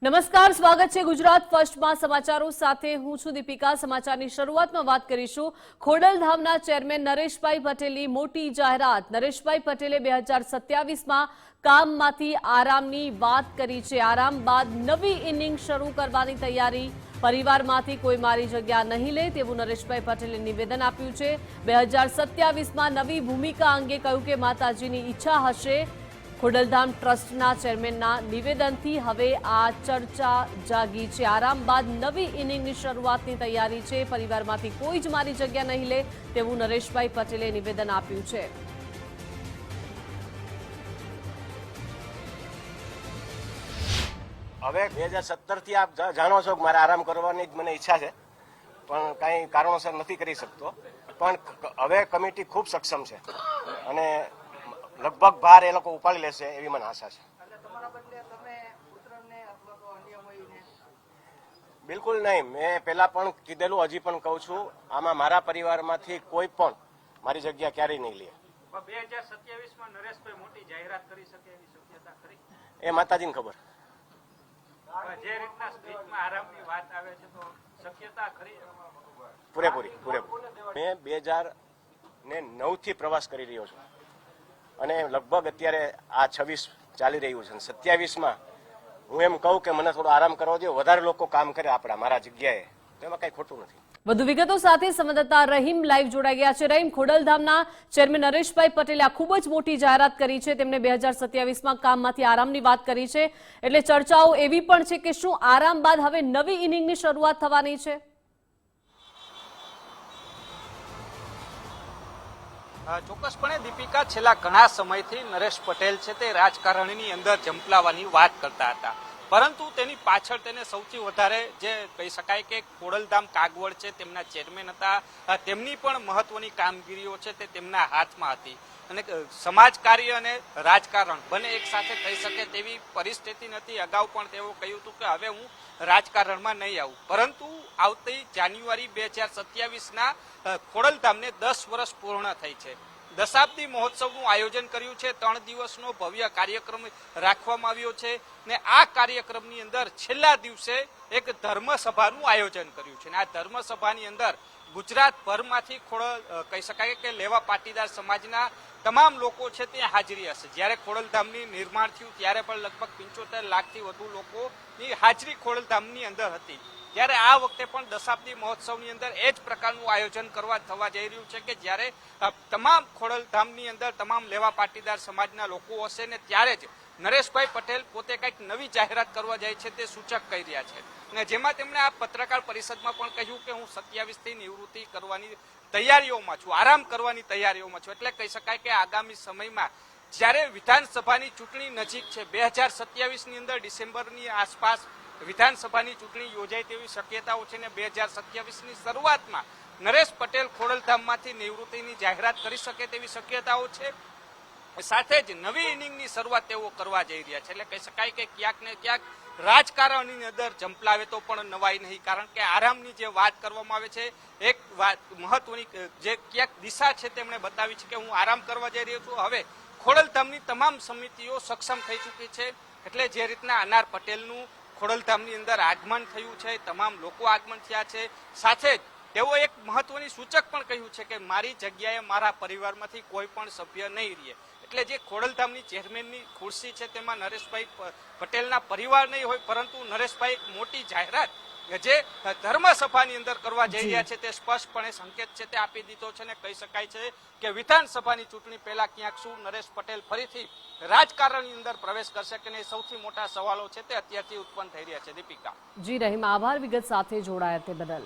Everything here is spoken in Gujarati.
નમસ્કાર, સ્વાગત છે ગુજરાત ફર્સ્ટમાં સમાચારો સાથે હું છું દીપિકા। સમાચારની શરૂઆતમાં વાત કરીશું ખોડલધામના ચેરમેન નરેશભાઈ પટેલની મોટી જાહેરાત। નરેશભાઈ પટેલે 2027માં કામમાંથી આરામની વાત કરી છે। આરામ બાદ નવી ઇનિંગ શરૂ કરવાની તૈયારી। પરિવારમાંથી કોઈ મારી જગ્યા નહીં લે તેવું નરેશભાઈ પટેલે નિવેદન આપ્યું છે। 2027માં નવી ભૂમિકા અંગે કહ્યું કે માતાજીની ઈચ્છા હશે। ખોડલધામ ટ્રસ્ટના ચેરમેનના નિવેદનથી હવે આ ચર્ચા જાગી છે। આરામ બાદ નવી ઇનિંગની શરૂઆતની તૈયારી છે। પરિવારમાંથી કોઈ જ મારી જગ્યા નહીં લે તેવું નરેશભાઈ પટેલે નિવેદન આપ્યું છે। હવે 2017થી આપ જાણો છો કે મારે આરામ કરવાની જ મને ઈચ્છા છે, પણ કાંઈ કારણોસર નથી કરી શકતો। પણ હવે કમિટી ખૂબ સક્ષમ છે અને લગભગ ભાર એ લોકો ઉપાડી લેશે એવી મને આશા છે। બિલકુલ નહીં, મેં પહેલા પણ કીધેલું, હજી પણ કહું છું, આમાં મારા પરિવારમાંથી કોઈ પણ મારી જગ્યા ક્યારેય નહીં લે। 2027માં નરેશભાઈ મોટી જાહેરાત કરી શકે એવી શક્યતા ખરી? એ માતાજીને ખબર। જે રીતના સ્પીચમાં આરામની વાત આવે છે તો શક્યતા ખરી? પૂરેપૂરી। મેં 2009થી પ્રવાસ કરી રહ્યો છું અને લગભગ અત્યારે આ 26 ચાલી રહ્યું છે। 27માં હું એમ કહું કે મને થોડો આરામ કરવો દો, વધારે લોકો કામ કરે આપણા મારા જગ્યાએ, તો એમાં કઈ ખોટું નથી। વધુ વિગતો સાથે સંવાદદાતા રહીમ લાઈવ જોડાઈ ગયા છે। રહીમ, ખોડલધામના ચેરમેન નરેશભાઈ પટેલે આ ખૂબ જ મોટી જાહેરાત કરી છે। તેમણે 2027માં કામમાંથી આરામની વાત કરી છે, એટલે ચર્ચાઓ એવી પણ છે કે શું આરામ બાદ હવે નવી ઇનિંગની શરૂઆત થવાની છે? ચોક્કસપણે દીપિકા, છેલ્લા ઘણા સમયથી નરેશ પટેલ છે તે રાજકારણની અંદર ઝંપલાવવાની વાત કરતા હતા, પરંતુ તેની પાછળ તેને સૌથી વધારે જે કહી શકાય કે ખોડલધામ કાગવડ છે તેમના ચેરમેન હતા, તેમની પણ મહત્વની કામગીરીઓ છે તે તેમના હાથમાં હતી અને સમાજ કાર્ય અને રાજકારણ બંને એક સાથે થઈ શકે તેવી પરિસ્થિતિ નથી। અગાઉ પણ તેઓ કહ્યું હતું કે હવે હું રાજકારણમાં નહીં આવું, પરંતુ આવતી જાન્યુઆરી 2027ના ખોડલધામને 10 વર્ષ પૂર્ણ થઈ છે। દશાબ્દી મહોત્સવનું આયોજન કર્યું છે, 3 દિવસનો ભવ્ય કાર્યક્રમ રાખવામાં આવ્યો છે ને આ કાર્યક્રમની અંદર છેલ્લા દિવસે એક ધર્મસભાનું આયોજન કર્યું છે અને આ ધર્મસભાની અંદર ગુજરાતભરમાંથી કહી શકાય કે લેવા પાટીદાર સમાજના તમામ લોકો છે ત્યાં હાજરી હશે। જ્યારે ખોડલધામની નિર્માણ થયું ત્યારે પણ લગભગ 75 લાખથી વધુ લોકોની હાજરી ખોડલધામની અંદર હતી। ત્યારે આ વખતે પણ દશાબ્દી મહોત્સવની અંદર એ જ પ્રકારનું આયોજન થવા જઈ રહ્યું છે કે જ્યારે તમામ ખોડલધામની અંદર તમામ લેવા પાટીદાર સમાજના લોકો હશે ને ત્યારે જ નરેશભાઈ પટેલ પોતે કંઈક નવી જાહેરાત કરવા જાય છે તે સૂચક કહી રહ્યા છે અને જેમાં તેમણે આ પત્રકાર પરિષદમાં પણ કહ્યું કે હું 27થી નિવૃત્તિ કરવાની તૈયારીઓમાં છું, આરામ કરવાની તૈયારીઓમાં છું। એટલે કહી શકાય કે આગામી સમયમાં જ્યારે વિધાનસભાની ચૂંટણી નજીક છે, 2027ની અંદર ડિસેમ્બરની આસપાસ વિધાનસભાની ચૂંટણી યોજાય તેવી શક્યતાઓ છે ને 2027ની શરૂઆતમાં નરેશ પટેલ ખોડલધામમાંથી નિવૃત્તિની જાહેરાત કરી શકે તેવી શક્યતાઓ છે। સાથે જ નવી ઇનિંગની શરૂઆત તેઓ કરવા જઈ રહ્યા છે। એટલે કહી શકાય કે ક્યાંક ને ક્યાંક રાજકારણની અંદર ઝંપલાવે તો પણ નવાઈ નહીં, કારણ કે આરામની જે વાત કરવામાં આવે છે, એક વાત મહત્વની જે ક્યાંક દિશા છે તેમણે બતાવી છે કે હું આરામ કરવા જઈ રહ્યો છું। હવે ખોડલધામની તમામ સમિતિઓ સક્ષમ થઈ ચૂકી છે, એટલે જે રીતના અનાર પટેલનું ખોડલધામની અંદર આગમન થયું છે, તમામ લોકો આગમન થયા છે, સાથે જ તેઓ એક મહત્વની સૂચક પણ કહ્યું છે કે મારી જગ્યાએ મારા પરિવારમાંથી કોઈ પણ સભ્ય નહીં રહે। એટલે જે ખોડલધામની ચેરમેનની ખુરશી છે તેમાં નરેશભાઈ પટેલના પરિવાર નહીં હોય, પરંતુ નરેશભાઈ એક મોટી જાહેરાત જે ધર્મસભાની અંદર કરવા જઈ રહ્યા છે તે સ્પષ્ટપણે સંકેત છે તે આપી દીધો છે ને કહી શકાય છે કે વિધાનસભાની ચૂંટણી પહેલા ક્યાંક શું નરેશ પટેલ ફરીથી રાજકારણની અંદર પ્રવેશ કરશે કે નહીં, સૌથી મોટા સવાલો છે તે અત્યારથી ઉત્પન્ન થઈ રહ્યા છે। દીપિકા જી રહીમ, આભાર વિગત સાથે જોડાયા તે બદલ।